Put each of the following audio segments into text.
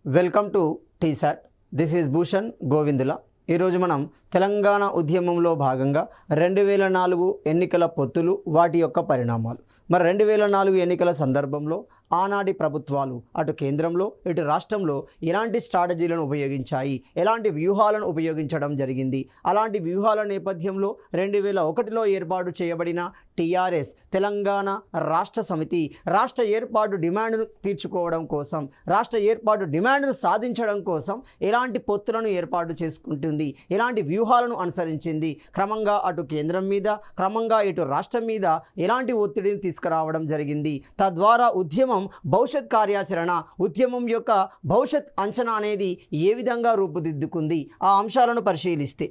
Welcome to T-SAT. This is Bhushan Govindula. ఈరోజు మనం తెలంగాణ ఉద్యమంలో భాగంగా 2004 ఎన్నికల పొత్తులు, వాటి యొక్క పరిణామాలు. మరి 2004 ఎన్నికల సందర్భంలో ఆనాటి ప్రభుత్వాలు అటు కేంద్రంలో ఇటు రాష్ట్రంలో ఎలాంటి స్ట్రాటజీలను ఉపయోగించాయి, ఎలాంటి వ్యూహాలను ఉపయోగించడం జరిగింది. అలాంటి వ్యూహాల నేపథ్యంలో 2001లో ఏర్పాటు చేయబడిన టీఆర్ఎస్ తెలంగాణ రాష్ట్ర సమితి రాష్ట్ర ఏర్పాటు డిమాండ్ను తీర్చుకోవడం కోసం, రాష్ట్ర ఏర్పాటు డిమాండ్ను సాధించడం కోసం ఎలాంటి పొత్తులను ఏర్పాటు చేసుకుంటుంది, ఎలాంటి వ్యూహాలను అనుసరించింది, క్రమంగా అటు కేంద్రం మీద క్రమంగా ఇటు రాష్ట్రం మీద ఎలాంటి ఒత్తిడిని తీసుకురావడం జరిగింది. తద్వారా ఉద్యమం భవిష్యత్ కార్యాచరణ, ఉద్యమం యొక్క భవిష్యత్ అంచనా అనేది ఏ విధంగా రూపుదిద్దుకుంది, ఆ అంశాలను పరిశీలిస్తే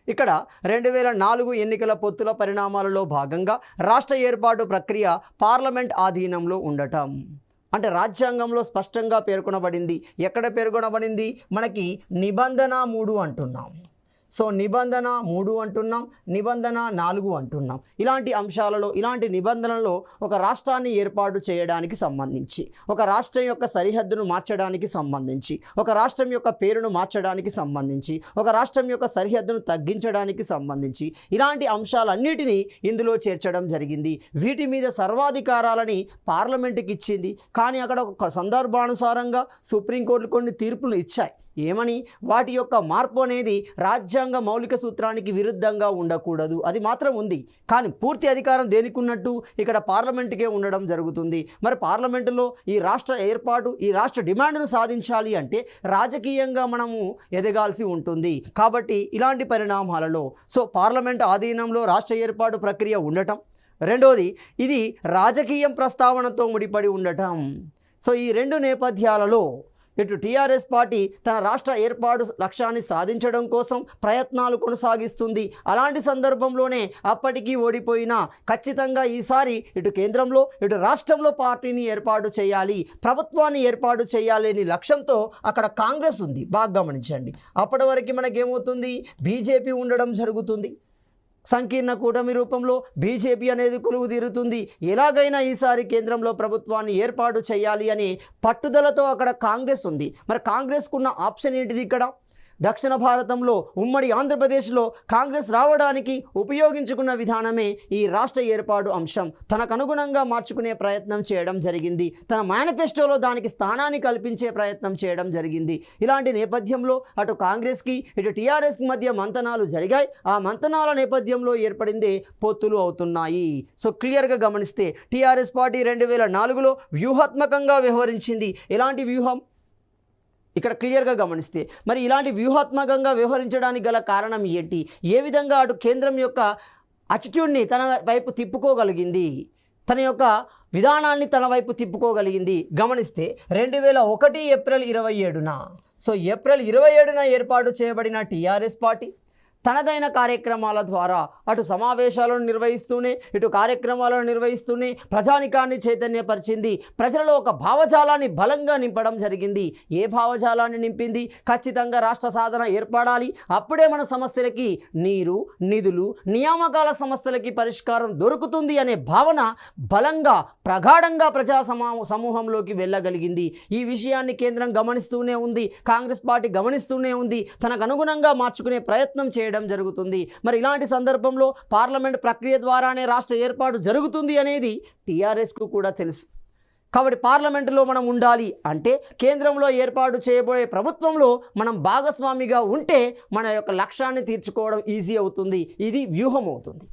ఇక్కడ 2004 ఎన్నికల పొత్తుల పరిణామాలలో భాగంగా రాష్ట్ర ఏర్పాటు ప్రక్రియ పార్లమెంట్ ఆధీనంలో ఉండటం. అంటే రాజ్యాంగంలో స్పష్టంగా పేర్కొనబడింది. ఎక్కడ పేర్కొనబడింది? మనకి నిబంధన 3 అంటున్నాం. సో నిబంధన 3 అంటున్నాం, నిబంధన 4 అంటున్నాం. ఇలాంటి అంశాలలో, ఇలాంటి నిబంధనలలో ఒక రాష్ట్రాన్ని ఏర్పాటు చేయడానికి సంబంధించి, ఒక రాష్ట్రం యొక్క సరిహద్దును మార్చడానికి సంబంధించి, ఒక రాష్ట్రం యొక్క పేరును మార్చడానికి సంబంధించి, ఒక రాష్ట్రం యొక్క సరిహద్దును తగ్గించడానికి సంబంధించి ఇలాంటి అంశాలన్నిటినీ ఇందులో చేర్చడం జరిగింది. వీటి మీద సర్వాధికారాలని పార్లమెంటుకి ఇచ్చింది. కానీ అక్కడ ఒక సందర్భానుసారంగా సుప్రీంకోర్టు కొన్ని తీర్పులు ఇచ్చాయి. ఏమని? వాటి యొక్క మార్పు అనేది రాజ్యాంగ మౌలిక సూత్రానికి విరుద్ధంగా ఉండకూడదు, అది మాత్రం ఉంది. కానీ పూర్తి అధికారం దేనికి ఉన్నట్టు? ఇక్కడ పార్లమెంటుకే ఉండడం జరుగుతుంది. మరి పార్లమెంటులో ఈ రాష్ట్ర ఏర్పాటు, ఈ రాష్ట్ర డిమాండ్ను సాధించాలి అంటే రాజకీయంగా మనము ఎదగాల్సి ఉంటుంది. కాబట్టి ఇలాంటి పరిణామాలలో పార్లమెంటు ఆధీనంలో రాష్ట్ర ఏర్పాటు ప్రక్రియ ఉండటం, రెండోది ఇది రాజకీయం ప్రస్తావనతో ముడిపడి ఉండటం. ఈ రెండు నేపథ్యాలలో ఇటు టీఆర్ఎస్ పార్టీ తన రాష్ట్ర ఏర్పాటు లక్ష్యాన్ని సాధించడం కోసం ప్రయత్నాలు కొనసాగిస్తుంది. అలాంటి సందర్భంలోనే అప్పటికీ ఓడిపోయినా ఖచ్చితంగా ఈసారి ఇటు కేంద్రంలో ఇటు రాష్ట్రంలో పార్టీని ఏర్పాటు చేయాలి, ప్రభుత్వాన్ని ఏర్పాటు చేయాలి అనే లక్ష్యంతో అక్కడ కాంగ్రెస్ ఉంది. బాగా గమనించండి. అప్పటి వరకు మనకేమవుతుంది? బీజేపీ ఉండడం జరుగుతుంది. సంకీర్ణ కూటమి రూపంలో బీజేపీ అనేది కొలువు తీరుతుంది. ఎలాగైనా ఈసారి కేంద్రంలో ప్రభుత్వాన్ని ఏర్పాటు చేయాలి అనే పట్టుదలతో అక్కడ కాంగ్రెస్ ఉంది. మరి కాంగ్రెస్కున్న ఆప్షన్ ఏంటిది? ఇక్కడ దక్షిణ భారతంలో ఉమ్మడి ఆంధ్రప్రదేశ్లో కాంగ్రెస్ రావడానికి ఉపయోగించుకున్న విధానమే ఈ రాష్ట్ర ఏర్పాటు అంశం. తనకు అనుగుణంగా మార్చుకునే ప్రయత్నం చేయడం జరిగింది. తన మేనిఫెస్టోలో దానికి స్థానాన్ని కల్పించే ప్రయత్నం చేయడం జరిగింది. ఇలాంటి నేపథ్యంలో అటు కాంగ్రెస్కి ఇటు టీఆర్ఎస్కి మధ్య మంతనాలు జరిగాయి. ఆ మంతనాల నేపథ్యంలో ఏర్పడిందే పొత్తులు అవుతున్నాయి. క్లియర్గా గమనిస్తే టీఆర్ఎస్ పార్టీ 2004లో వ్యూహాత్మకంగా వ్యవహరించింది. ఎలాంటి వ్యూహం? ఇక్కడ క్లియర్గా గమనిస్తే మరి ఇలాంటి వ్యూహాత్మకంగా వ్యవహరించడానికి గల కారణం ఏంటి? ఏ విధంగా అటు కేంద్రం యొక్క అటిట్యూడ్ని తన వైపు తిప్పుకోగలిగింది, తన యొక్క విధానాన్ని తన వైపు తిప్పుకోగలిగింది? గమనిస్తే 2001 ఏప్రిల్ 27న ఏప్రిల్ 27న ఏర్పాటు చేయబడిన టీఆర్ఎస్ పార్టీ తనదైన కార్యక్రమాల ద్వారా అటు సమావేశాలను నిర్వహిస్తూనే ఇటు కార్యక్రమాలను నిర్వహిస్తూనే ప్రజానికాన్ని చైతన్యపరిచింది. ప్రజలలో ఒక భావజాలాన్ని బలంగా నింపడం జరిగింది. ఏ భావజాలాన్ని నింపింది? ఖచ్చితంగా రాష్ట్ర సాధన ఏర్పడాలి, అప్పుడే మన సమస్యలకి నీరు, నిధులు, నియామకాల సమస్యలకి పరిష్కారం దొరుకుతుంది అనే భావన బలంగా ప్రగాఢంగా ప్రజా సమూహంలోకి వెళ్ళగలిగింది. ఈ విషయాన్ని కేంద్రం గమనిస్తూనే ఉంది, కాంగ్రెస్ పార్టీ గమనిస్తూనే ఉంది, తనకు అనుగుణంగా మార్చుకునే ప్రయత్నం చేయడం జరుగుతుంది. మరి ఇలాంటి సందర్భంలో పార్లమెంట్ ప్రక్రియ ద్వారానే రాష్ట్ర ఏర్పాటు జరుగుతుంది అనేది టీఆర్ఎస్కు కూడా తెలుసు. కాబట్టి పార్లమెంటులో మనం ఉండాలి అంటే కేంద్రంలో ఏర్పాటు చేయబోయే ప్రభుత్వంలో మనం భాగస్వామిగా ఉంటే మన యొక్క లక్ష్యాన్ని తీర్చుకోవడం ఈజీ అవుతుంది. ఇది వ్యూహం అవుతుంది.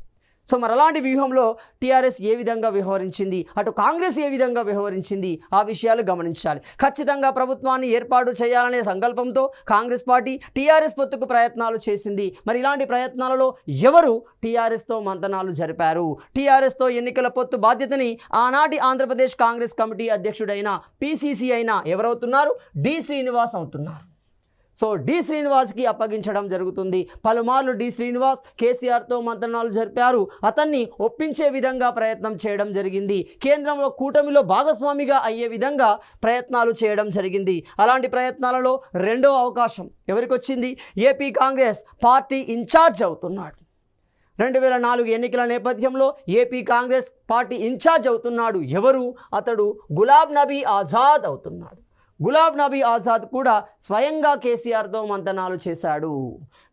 మరి అలాంటి వ్యూహంలో టీఆర్ఎస్ ఏ విధంగా వ్యవహరించింది, అటు కాంగ్రెస్ ఏ విధంగా వ్యవహరించింది, ఆ విషయాలు గమనించాలి. ఖచ్చితంగా ప్రభుత్వాన్ని ఏర్పాటు చేయాలనే సంకల్పంతో కాంగ్రెస్ పార్టీ టీఆర్ఎస్ పొత్తుకు ప్రయత్నాలు చేసింది. మరి ఇలాంటి ప్రయత్నాలలో ఎవరు టీఆర్ఎస్తో మంతనాలు జరిపారు? టీఆర్ఎస్తో ఎన్నికల పొత్తు బాధ్యతని ఆనాటి ఆంధ్రప్రదేశ్ కాంగ్రెస్ కమిటీ అధ్యక్షుడైన PCC అయిన ఎవరవుతున్నారు? డి శ్రీనివాస్ అవుతున్నారు. డి శ్రీనివాస్కి అప్పగించడం జరుగుతుంది. పలుమార్లు డి శ్రీనివాస్ కేసీఆర్తో మంతనాలు జరిపారు. అతన్ని ఒప్పించే విధంగా ప్రయత్నం చేయడం జరిగింది. కేంద్రంలో కూటమిలో భాగస్వామిగా అయ్యే విధంగా ప్రయత్నాలు చేయడం జరిగింది. అలాంటి ప్రయత్నాలలో రెండో అవకాశం ఎవరికి వచ్చింది? ఏపీ కాంగ్రెస్ పార్టీ ఇన్ఛార్జ్ అవుతున్నాడు. 2004 ఎన్నికల నేపథ్యంలో ఏపీ కాంగ్రెస్ పార్టీ ఇన్ఛార్జ్ అవుతున్నాడు. ఎవరు? అతడు గులాబ్ నబీ ఆజాద్ అవుతున్నాడు. గులాం నబీ ఆజాద్ కూడా స్వయంగా కేసీఆర్తో మంతనాలు చేశాడు.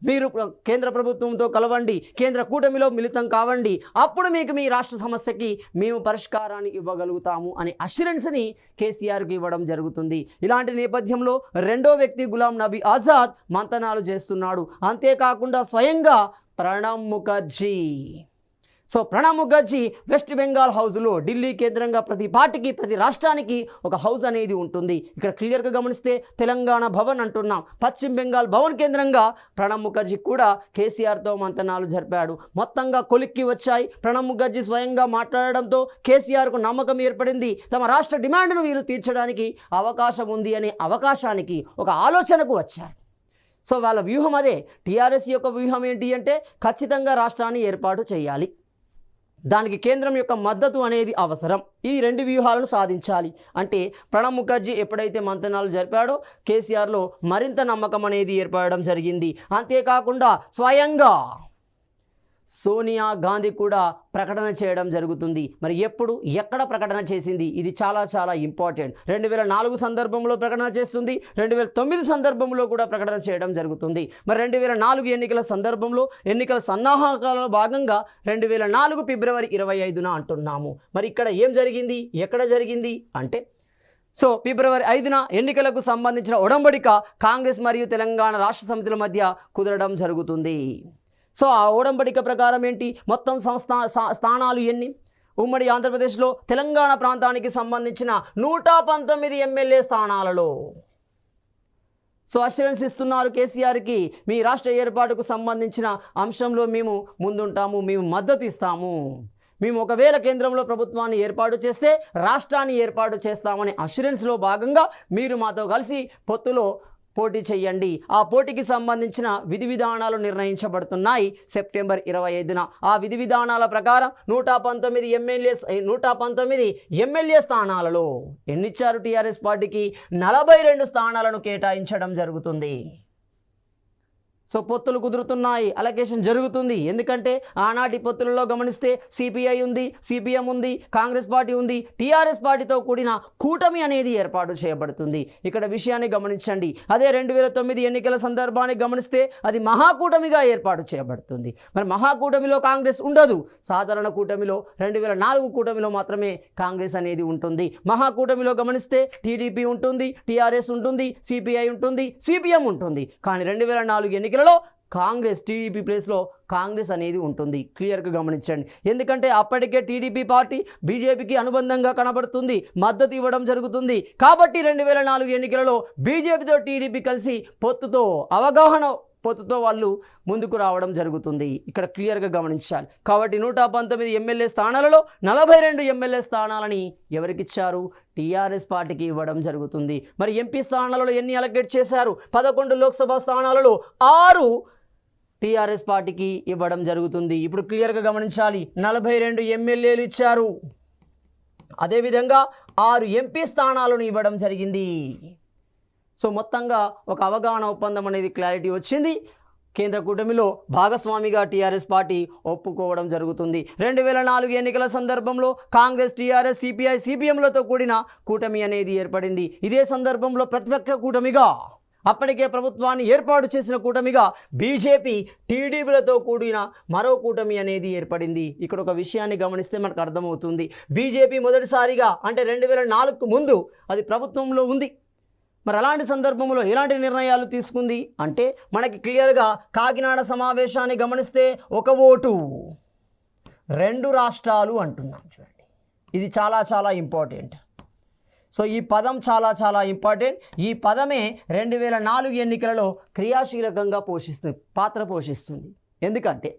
మీరు కేంద్ర ప్రభుత్వంతో కలవండి, కేంద్ర కూటమిలో మిళితం కావండి, అప్పుడు మీకు మీ రాష్ట్ర సమస్యకి మేము పరిష్కారాన్ని ఇవ్వగలుగుతాము అనే అష్యూరెన్స్ని కేసీఆర్కి ఇవ్వడం జరుగుతుంది. ఇలాంటి నేపథ్యంలో రెండో వ్యక్తి గులాం నబీ ఆజాద్ మంతనాలు చేస్తున్నాడు. అంతేకాకుండా స్వయంగా ప్రణబ్ ముఖర్జీ. సో ప్రణబ్ ముఖర్జీ వెస్ట్ బెంగాల్ హౌస్లో, ఢిల్లీ కేంద్రంగా ప్రతి పార్టీకి, ప్రతి రాష్ట్రానికి ఒక హౌస్ అనేది ఉంటుంది. ఇక్కడ క్లియర్గా గమనిస్తే తెలంగాణ భవన్ అంటున్నాం, పశ్చిమ బెంగాల్ భవన్ కేంద్రంగా ప్రణబ్ ముఖర్జీ కూడా కేసీఆర్తో మంతనాలు జరిపాడు. మొత్తంగా కొలిక్కి వచ్చాయి. ప్రణబ్ ముఖర్జీ స్వయంగా మాట్లాడడంతో కేసీఆర్కు నమ్మకం ఏర్పడింది. తమ రాష్ట్ర డిమాండ్ను వీరు తీర్చడానికి అవకాశం ఉంది అనే అవకాశానికి, ఒక ఆలోచనకు వచ్చారు. సో వాళ్ళ వ్యూహం అదే. టీఆర్ఎస్ యొక్క వ్యూహం ఏంటి అంటే ఖచ్చితంగా రాష్ట్రాన్ని ఏర్పాటు చేయాలి, దానికి కేంద్రం యొక్క మద్దతు అనేది అవసరం. ఈ రెండు వ్యూహాలను సాధించాలి అంటే ప్రణబ్ ముఖర్జీ ఎప్పుడైతే మంతనాలు జరిపాడో కేసీఆర్లో మరింత నమ్మకం అనేది ఏర్పడడం జరిగింది. అంతేకాకుండా స్వయంగా సోనియా గాంధీ కూడా ప్రకటన చేయడం జరుగుతుంది. మరి ఎప్పుడు, ఎక్కడ ప్రకటన చేసింది, ఇది చాలా చాలా ఇంపార్టెంట్. 2004 సందర్భంలో ప్రకటన చేస్తుంది, 2009 సందర్భంలో కూడా ప్రకటన చేయడం జరుగుతుంది. మరి 2004 ఎన్నికల సందర్భంలో, ఎన్నికల సన్నాహకాలలో భాగంగా 2004 ఫిబ్రవరి 25న అంటున్నాము. మరి ఇక్కడ ఏం జరిగింది, ఎక్కడ జరిగింది అంటే సో ఫిబ్రవరి 5న ఎన్నికలకు సంబంధించిన ఒడంబడిక కాంగ్రెస్ మరియు తెలంగాణ రాష్ట్ర సమితుల మధ్య కుదరడం జరుగుతుంది. సో ఆ ఒడంబడిక ప్రకారం ఏంటి, మొత్తం స్థానాలు ఎన్ని, ఉమ్మడి ఆంధ్రప్రదేశ్లో తెలంగాణ ప్రాంతానికి సంబంధించిన 119 ఎమ్మెల్యే స్థానాలలో సో అష్యూరెన్స్ ఇస్తున్నారు కేసీఆర్కి, మీ రాష్ట్ర ఏర్పాటుకు సంబంధించిన అంశంలో మేము ముందుంటాము, మేము మద్దతు ఇస్తాము, మేము ఒకవేళ కేంద్రంలో ప్రభుత్వాన్ని ఏర్పాటు చేస్తే రాష్ట్రాన్ని ఏర్పాటు చేస్తామనే అష్యూరెన్స్లో భాగంగా మీరు మాతో కలిసి పొత్తులో పోటీ చేయండి. ఆ పోటీకి సంబంధించిన విధి విధానాలు నిర్ణయించబడుతున్నాయి సెప్టెంబర్ 25న. ఆ విధి విధానాల ప్రకారం 119 ఎమ్మెల్యే స్థానాలలో ఎన్నిచ్చారు టీఆర్ఎస్ పార్టీకి, 42 స్థానాలను కేటాయించడం జరుగుతుంది. సో పొత్తులు కుదురుతున్నాయి, అలొకేషన్ జరుగుతుంది. ఎందుకంటే ఆనాటి పొత్తులలో గమనిస్తే సిపిఐ ఉంది, సిపిఎం ఉంది, కాంగ్రెస్ పార్టీ ఉంది, టీఆర్ఎస్ పార్టీతో కూడిన కూటమి అనేది ఏర్పాటు చేయబడుతుంది. ఇక్కడ విషయాన్ని గమనించండి. అదే 2009 ఎన్నికల సందర్భాన్ని గమనిస్తే అది మహాకూటమిగా ఏర్పాటు చేయబడుతుంది. మరి మహాకూటమిలో కాంగ్రెస్ ఉండదు, సాధారణ కూటమిలో 2004 కూటమిలో మాత్రమే కాంగ్రెస్ అనేది ఉంటుంది. మహాకూటమిలో గమనిస్తే టీడీపీ ఉంటుంది, టీఆర్ఎస్ ఉంటుంది, సిపిఐ ఉంటుంది, సిపిఎం ఉంటుంది. కానీ 2004 ఎన్నికల కాంగ్రెస్, టీడీపీ ప్లేస్లో కాంగ్రెస్ అనేది ఉంటుంది. క్లియర్గా గమనించండి. ఎందుకంటే అప్పటికే టీడీపీ పార్టీ బీజేపీకి అనుబంధంగా కనబడుతుంది, మద్దతు ఇవ్వడం జరుగుతుంది. కాబట్టి 2004 ఎన్నికలలో బీజేపీతో టీడీపీ కలిసి పొత్తుతో వాళ్ళు ముందుకు రావడం జరుగుతుంది. ఇక్కడ క్లియర్గా గమనించాలి. కాబట్టి 119 ఎమ్మెల్యే స్థానాలలో 42 ఎమ్మెల్యే స్థానాలని ఎవరికిచ్చారు, టీఆర్ఎస్ పార్టీకి ఇవ్వడం జరుగుతుంది. మరి ఎంపీ స్థానాలలో ఎన్ని అలొకేట్ చేశారు, 11 లోక్సభ స్థానాలలో 6 టీఆర్ఎస్ పార్టీకి ఇవ్వడం జరుగుతుంది. ఇప్పుడు క్లియర్గా గమనించాలి, 42 ఎమ్మెల్యేలు ఇచ్చారు, అదేవిధంగా 6 ఎంపీ స్థానాలను ఇవ్వడం జరిగింది. సో మొత్తంగా ఒక అవగాహన ఒప్పందం అనేది క్లారిటీ వచ్చింది. కేంద్ర కూటమిలో భాగస్వామిగా టీఆర్ఎస్ పార్టీ ఒప్పుకోవడం జరుగుతుంది. 2004 ఎన్నికల సందర్భంలో కాంగ్రెస్, టీఆర్ఎస్, సిపిఐ, సిపిఎంలతో కూడిన కూటమి అనేది ఏర్పడింది. ఇదే సందర్భంలో ప్రతిపక్ష కూటమిగా, అప్పటికే ప్రభుత్వాన్ని ఏర్పాటు చేసిన కూటమిగా బీజేపీ, టీడీపీలతో కూడిన మరో కూటమి అనేది ఏర్పడింది. ఇక్కడ ఒక విషయాన్ని గమనిస్తే మనకు అర్థమవుతుంది. బీజేపీ మొదటిసారిగా అంటే 2004కు ముందు అది ప్రభుత్వంలో ఉంది. మరి అలాంటి సందర్భంలో ఎలాంటి నిర్ణయాలు తీసుకుంది అంటే మనకి క్లియర్గా కాకినాడ సమావేశాన్ని గమనిస్తే 1 ఓటు 2 రాష్ట్రాలు అంటున్నాం. చూడండి, ఇది చాలా చాలా ఇంపార్టెంట్. సో ఈ పదం చాలా చాలా ఇంపార్టెంట్. ఈ పదమే 2004 ఎన్నికలలో క్రియాశీలకంగా పాత్ర పోషిస్తుంది. ఎందుకంటే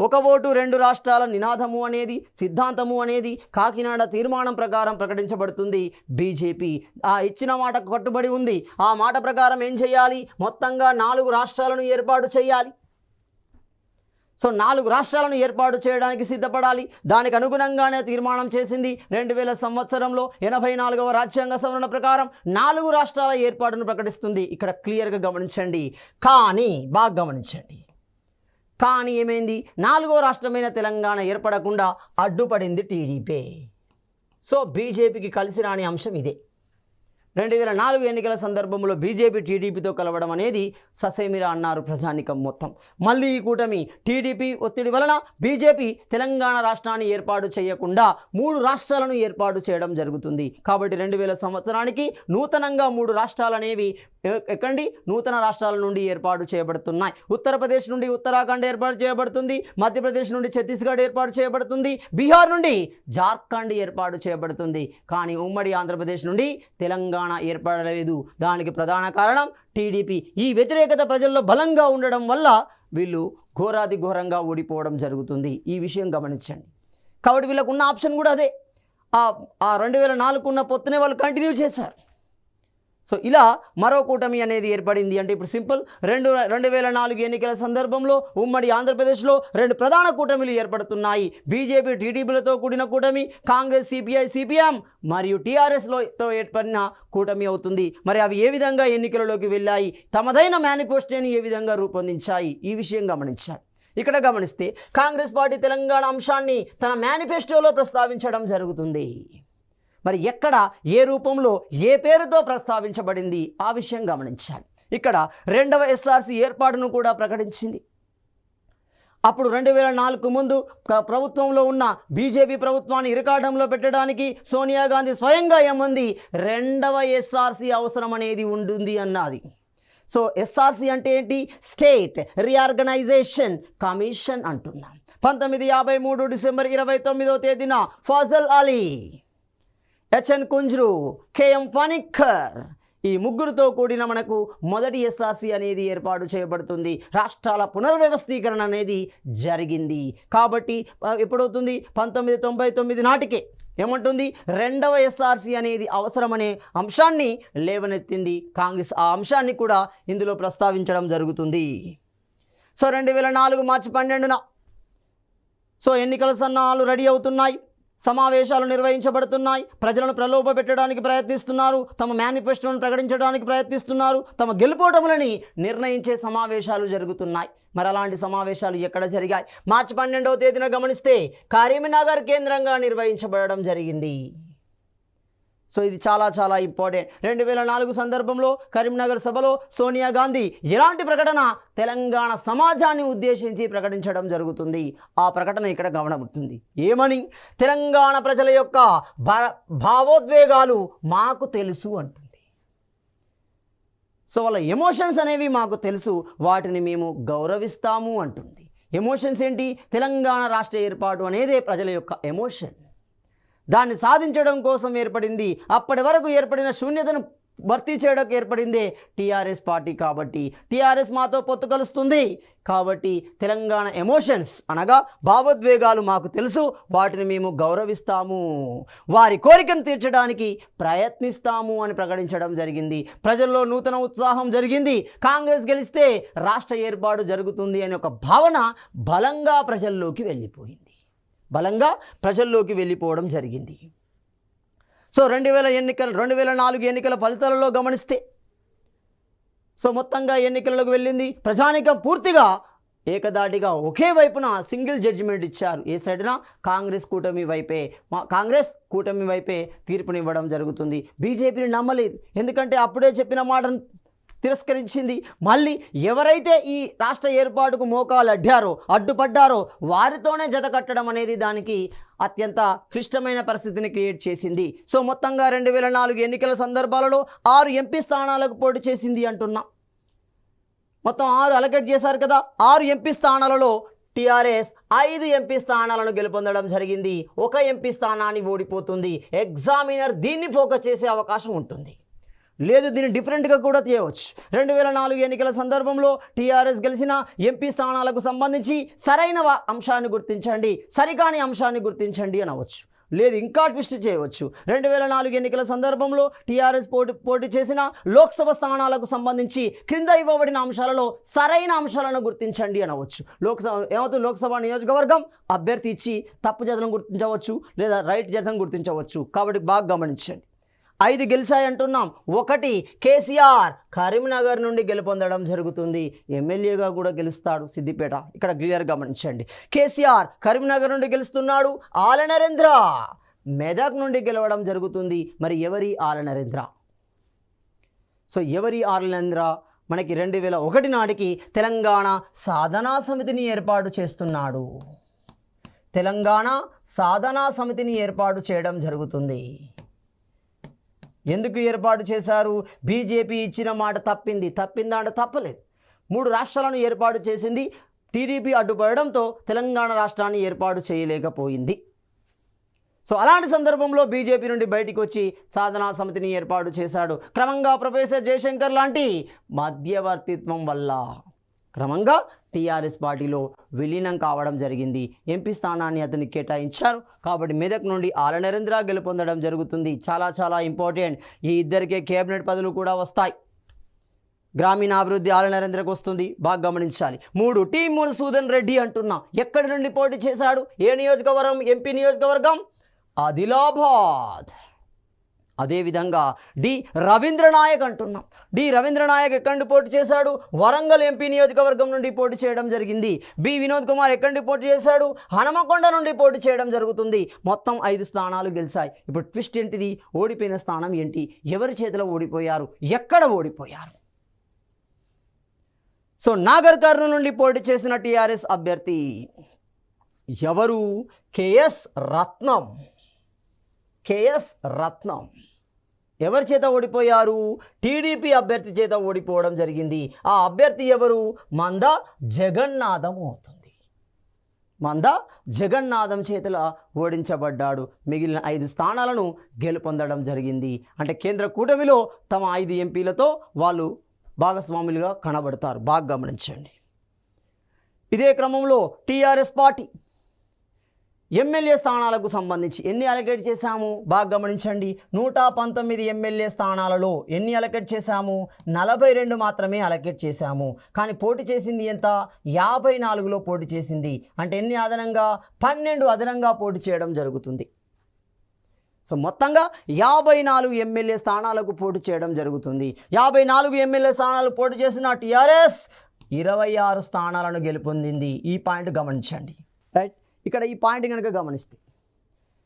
1 ఓటు 2 రాష్ట్రాల నినాదము అనేది, సిద్ధాంతము అనేది కాకినాడ తీర్మానం ప్రకారం ప్రకటించబడుతుంది. బీజేపీ ఆ ఇచ్చిన మాటకు కట్టుబడి ఉంది. ఆ మాట ప్రకారం ఏం చేయాలి, మొత్తంగా 4 రాష్ట్రాలను ఏర్పాటు చేయాలి. సో 4 రాష్ట్రాలను ఏర్పాటు చేయడానికి సిద్ధపడాలి. దానికి అనుగుణంగానే తీర్మానం చేసింది. 2000 సంవత్సరంలో 84వ రాజ్యాంగ సవరణ ప్రకారం 4 రాష్ట్రాల ఏర్పాటును ప్రకటిస్తుంది. ఇక్కడ క్లియర్గా గమనించండి. కానీ బాగా గమనించండి, కానీ ఏమైంది, 4వ రాష్ట్రమైన తెలంగాణ ఏర్పడకుండా అడ్డుపడింది టీడీపీ. సో బీజేపీకి కలిసి రాని అంశం ఇదే. 2004 ఎన్నికల సందర్భంలో బీజేపీ టీడీపీతో కలవడం అనేది ససేమిరా అన్నారు ప్రజానికం మొత్తం. మళ్ళీ ఈ కూటమి టీడీపీ ఒత్తిడి వలన బీజేపీ తెలంగాణ రాష్ట్రాన్ని ఏర్పాటు చేయకుండా 3 రాష్ట్రాలను ఏర్పాటు చేయడం జరుగుతుంది. కాబట్టి 2000 సంవత్సరానికి నూతనంగా 3 రాష్ట్రాలు అనేవి నూతన రాష్ట్రాల నుండి ఏర్పాటు చేయబడుతున్నాయి. ఉత్తరప్రదేశ్ నుండి ఉత్తరాఖండ్ ఏర్పాటు చేయబడుతుంది, మధ్యప్రదేశ్ నుండి ఛత్తీస్గఢ్ ఏర్పాటు చేయబడుతుంది, బీహార్ నుండి జార్ఖండ్ ఏర్పాటు చేయబడుతుంది. కానీ ఉమ్మడి ఆంధ్రప్రదేశ్ నుండి తెలంగాణ ఏర్పడలేదు. దానికి ప్రధాన కారణం టీడీపీ. ఈ వ్యతిరేకత ప్రజల్లో బలంగా ఉండడం వల్ల వీళ్ళు ఘోరాది ఘోరంగా ఓడిపోవడం జరుగుతుంది. ఈ విషయం గమనించండి. కాబట్టి వీళ్ళకు ఉన్న ఆప్షన్ కూడా అదే. ఆ 2004 ఉన్న పొత్తునే వాళ్ళు కంటిన్యూ చేశారు. సో ఇలా మరో కూటమి అనేది ఏర్పడింది. అంటే ఇప్పుడు సింపుల్ 2004 ఎన్నికల సందర్భంలో ఉమ్మడి ఆంధ్రప్రదేశ్లో 2 ప్రధాన కూటమిలు ఏర్పడుతున్నాయి. బీజేపీ టీడీపీలతో కూడిన కూటమి, కాంగ్రెస్ సిపిఐ సిపిఎం మరియు టీఆర్ఎస్తో ఏర్పడిన కూటమి అవుతుంది. మరి అవి ఏ విధంగా ఎన్నికలలోకి వెళ్ళాయి, తమదైన మేనిఫెస్టోని ఏ విధంగా రూపొందించాయి, ఈ విషయం గమనించాలి. ఇక్కడ గమనిస్తే కాంగ్రెస్ పార్టీ తెలంగాణ అంశాన్ని తన మేనిఫెస్టోలో ప్రస్తావించడం జరుగుతుంది. మరి ఎక్కడ, ఏ రూపంలో, ఏ పేరుతో ప్రస్తావించబడింది, ఆ విషయం గమనించాలి. ఇక్కడ 2వ ఎస్ఆర్సీ ఏర్పాటును కూడా ప్రకటించింది. అప్పుడు 2004 ముందు ప్రభుత్వంలో ఉన్న బీజేపీ ప్రభుత్వాన్ని ఇరకాటంలో పెట్టడానికి సోనియా గాంధీ స్వయంగా ఏమంది, 2వ ఎస్ఆర్సీ అవసరం అనేది ఉంటుంది అన్నది. సో ఎస్ఆర్సీ అంటే ఏంటి? స్టేట్ రీఆర్గనైజేషన్ కమిషన్ అంటున్నాం. 1953 డిసెంబర్ 29వ తేదీన ఫజల్ అలీ, హెచ్ఎన్ కుంజ్రు, కేఎం ఫణిక్కర్ ఈ ముగ్గురుతో కూడిన మనకు మొదటి ఎస్ఆర్సీ అనేది ఏర్పాటు చేయబడుతుంది. రాష్ట్రాల పునర్వ్యవస్థీకరణ అనేది జరిగింది. కాబట్టి ఎప్పుడవుతుంది? 1999 నాటికే ఏమంటుంది? 2వ ఎస్ఆర్సీ అనేది అవసరమనే అంశాన్ని లేవనెత్తింది కాంగ్రెస్. ఆ అంశాన్ని కూడా ఇందులో ప్రస్తావించడం జరుగుతుంది. సో 2004 మార్చి 12న సో ఎన్నికల సన్నాహాలు రెడీ అవుతున్నాయి, సమావేశాలు నిర్వహించబడుతున్నాయి, ప్రజలను ప్రలోభ పెట్టడానికి ప్రయత్నిస్తున్నారు, తమ మేనిఫెస్టోను ప్రకటించడానికి ప్రయత్నిస్తున్నారు, తమ గెలుపోటములని నిర్ణయించే సమావేశాలు జరుగుతున్నాయి. మరి అలాంటి సమావేశాలు ఎక్కడ జరిగాయి? మార్చి 12వ తేదీన గమనిస్తే కరీంనగర్ కేంద్రంగా నిర్వహించబడడం జరిగింది. సో ఇది చాలా చాలా ఇంపార్టెంట్. 2004 సందర్భంలో కరీంనగర్ సభలో సోనియా గాంధీ ఎలాంటి ప్రకటన తెలంగాణ సమాజాన్ని ఉద్దేశించి ప్రకటించడం జరుగుతుంది. ఆ ప్రకటన ఇక్కడ గమనమవుతుంది. ఏమని? తెలంగాణ ప్రజల యొక్క భావోద్వేగాలు మాకు తెలుసు అంటుంది. సో వాళ్ళ ఎమోషన్స్ అనేవి మాకు తెలుసు, వాటిని మేము గౌరవిస్తాము అంటుంది. ఎమోషన్స్ ఏంటి? తెలంగాణ రాష్ట్ర ఏర్పాటు అనేదే ప్రజల యొక్క ఎమోషన్. దాన్ని సాధించడం కోసం ఏర్పడింది. అప్పటి వరకు ఏర్పడిన శూన్యతను భర్తీ చేయడానికి ఏర్పడిందే టీఆర్ఎస్ పార్టీ. కాబట్టి టీఆర్ఎస్ మాతో పొత్తు కలుస్తుంది. కాబట్టి తెలంగాణ ఎమోషన్స్ అనగా భావోద్వేగాలు మాకు తెలుసు, వాటిని మేము గౌరవిస్తాము, వారి కోరికను తీర్చడానికి ప్రయత్నిస్తాము అని ప్రకటించడం జరిగింది. ప్రజల్లో నూతన ఉత్సాహం జరిగింది. కాంగ్రెస్ గెలిస్తే రాష్ట్ర ఏర్పాటు జరుగుతుంది అనే ఒక భావన బలంగా ప్రజల్లోకి వెళ్ళిపోవడం జరిగింది. సో 2004 ఎన్నికల ఫలితాలలో గమనిస్తే సో మొత్తంగా ఎన్నికలకు వెళ్ళింది ప్రజానికం పూర్తిగా ఏకదాటిగా ఒకే వైపున సింగిల్ జడ్జిమెంట్ ఇచ్చారు. ఏ సైడ్న? కాంగ్రెస్ కూటమి వైపే తీర్పునివ్వడం జరుగుతుంది. బీజేపీని నమ్మలేదు, ఎందుకంటే అప్పుడే చెప్పిన మాటను తిరస్కరించింది. మళ్ళీ ఎవరైతే ఈ రాష్ట్ర ఏర్పాటుకు మోకాలు అడ్డుపడ్డారో వారితోనే జత కట్టడం అనేది దానికి అత్యంత క్లిష్టమైన పరిస్థితిని క్రియేట్ చేసింది. సో మొత్తంగా 2004 ఎన్నికల సందర్భాలలో 6 ఎంపీ స్థానాలకు పోటీ చేసింది అంటున్నాం. మొత్తం 6 అలకేట్ చేశారు కదా. 6 ఎంపీ స్థానాలలో టీఆర్ఎస్ 5 ఎంపీ స్థానాలను గెలుపొందడం జరిగింది. 1 ఎంపీ స్థానాన్ని ఓడిపోతుంది. ఎగ్జామినర్ దీన్ని ఫోకస్ చేసే అవకాశం ఉంటుంది, లేదు దీన్ని డిఫరెంట్గా కూడా చేయవచ్చు. 2004 ఎన్నికల సందర్భంలో టీఆర్ఎస్ గెలిచిన ఎంపీ స్థానాలకు సంబంధించి సరైన అంశాన్ని గుర్తించండి, సరికాని అంశాన్ని గుర్తించండి అనవచ్చు, లేదు ఇంకా ట్విస్ట్ చేయవచ్చు. 2004 ఎన్నికల సందర్భంలో టీఆర్ఎస్ పోటీ చేసిన లోక్సభ స్థానాలకు సంబంధించి క్రింద ఇవ్వబడిన అంశాలలో సరైన అంశాలను గుర్తించండి అనవచ్చు. లోక్సభ నియోజకవర్గం అభ్యర్థి ఇచ్చి తప్పు జతను గుర్తించవచ్చు, లేదా రైట్ జతను గుర్తించవచ్చు. కాబట్టి బాగా గమనించండి. 5 గెలిచాయి అంటున్నాం. 1 కేసీఆర్ కరీంనగర్ నుండి గెలుపొందడం జరుగుతుంది. ఎమ్మెల్యేగా కూడా గెలుస్తాడు సిద్దిపేట. ఇక్కడ క్లియర్ గమనించండి. కేసీఆర్ కరీంనగర్ నుండి గెలుస్తున్నాడు. ఆల నరేంద్ర మెదక్ నుండి గెలవడం జరుగుతుంది. మరి ఎవరి ఆల నరేంద్ర? సో ఎవరి ఆర్లేంద్ర మనకి 2001 నాటికి తెలంగాణ సాధనా సమితిని ఏర్పాటు చేస్తున్నాడు. తెలంగాణ సాధనా సమితిని ఏర్పాటు చేయడం జరుగుతుంది. ఎందుకు ఏర్పాటు చేశారు? బీజేపీ ఇచ్చిన మాట తప్పిందా అంటే తప్పలేదు. 3 రాష్ట్రాలను ఏర్పాటు చేసింది. టీడీపీ అడ్డుపడడంతో తెలంగాణ రాష్ట్రాన్ని ఏర్పాటు చేయలేకపోయింది. సో అలాంటి సందర్భంలో బీజేపీ నుండి బయటికి వచ్చి సాధనా సమితిని ఏర్పాటు చేశాడు. క్రమంగా ప్రొఫెసర్ జయశంకర్ లాంటి మధ్యవర్తిత్వం వల్ల క్రమంగా టీఆర్ఎస్ పార్టీలో విలీనం కావడం జరిగింది. ఎంపీ స్థానాన్ని అతనికి కేటాయించారు. కాబట్టి మెదక్ నుండి ఆల నరేంద్ర గెలుపొందడం జరుగుతుంది. చాలా చాలా ఇంపార్టెంట్. ఈ ఇద్దరికే కేబినెట్ పదవులు కూడా వస్తాయి. గ్రామీణాభివృద్ధి ఆల నరేంద్రకు వస్తుంది, బాగా గమనించాలి. 3 టీ మధుసూదన్ రెడ్డి అంటున్నా. ఎక్కడి నుండి పోటీ చేశాడు? ఏ నియోజకవర్గం? ఎంపీ నియోజకవర్గం ఆదిలాబాద్. అదేవిధంగా డి రవీంద్రనాయక్ అంటున్నాం. డి రవీంద్రనాయక్ ఎక్కడి నుండి పోటీ చేశాడు? వరంగల్ ఎంపీ నియోజకవర్గం నుండి పోటీ చేయడం జరిగింది. బి వినోద్ కుమార్ ఎక్కడి నుండి పోటీ చేశాడు? హనుమకొండ నుండి పోటీ చేయడం జరుగుతుంది. మొత్తం 5 స్థానాలు గెలిచాయి. ఇప్పుడు ట్విస్ట్ ఏంటిది? ఓడిపోయిన స్థానం ఏంటి? ఎవరి చేతిలో ఓడిపోయారు? ఎక్కడ ఓడిపోయారు? సో నాగర్ కర్నూలు నుండి పోటీ చేసిన టీఆర్ఎస్ అభ్యర్థి ఎవరు? కేఎస్ రత్నం. కేఎస్ రత్నం ఎవరి చేత ఓడిపోయారు? టీడీపీ అభ్యర్థి చేత ఓడిపోవడం జరిగింది. ఆ అభ్యర్థి ఎవరు? మంద జగన్నాథం అవుతుంది. మంద జగన్నాథం చేతుల ఓడించబడ్డాడు. మిగిలిన 5 స్థానాలను గెలుపొందడం జరిగింది. అంటే కేంద్ర కూటమిలో తమ 5 ఎంపీలతో వాళ్ళు భాగస్వాములుగా కనబడతారు. బాగా గమనించండి. ఇదే క్రమంలో టీఆర్ఎస్ పార్టీ ఎమ్మెల్యే స్థానాలకు సంబంధించి ఎన్ని అలకేట్ చేశాము? బాగా గమనించండి. 119 ఎమ్మెల్యే స్థానాలలో ఎన్ని అలకేట్ చేశాము? 42 మాత్రమే అలకేట్ చేశాము. కానీ పోటీ చేసింది ఎంత? 54లో పోటీ చేసింది. అంటే ఎన్ని అదనంగా? 12 అదనంగా పోటీ చేయడం జరుగుతుంది. సో మొత్తంగా 54 ఎమ్మెల్యే స్థానాలకు పోటీ చేయడం జరుగుతుంది. 54 ఎమ్మెల్యే స్థానాలు పోటీ చేసిన టీఆర్ఎస్ 26 స్థానాలను గెలుపొందింది. ఈ పాయింట్ గమనించండి. రైట్, ఇక్కడ ఈ పాయింట్ కనుక గమనిస్తే,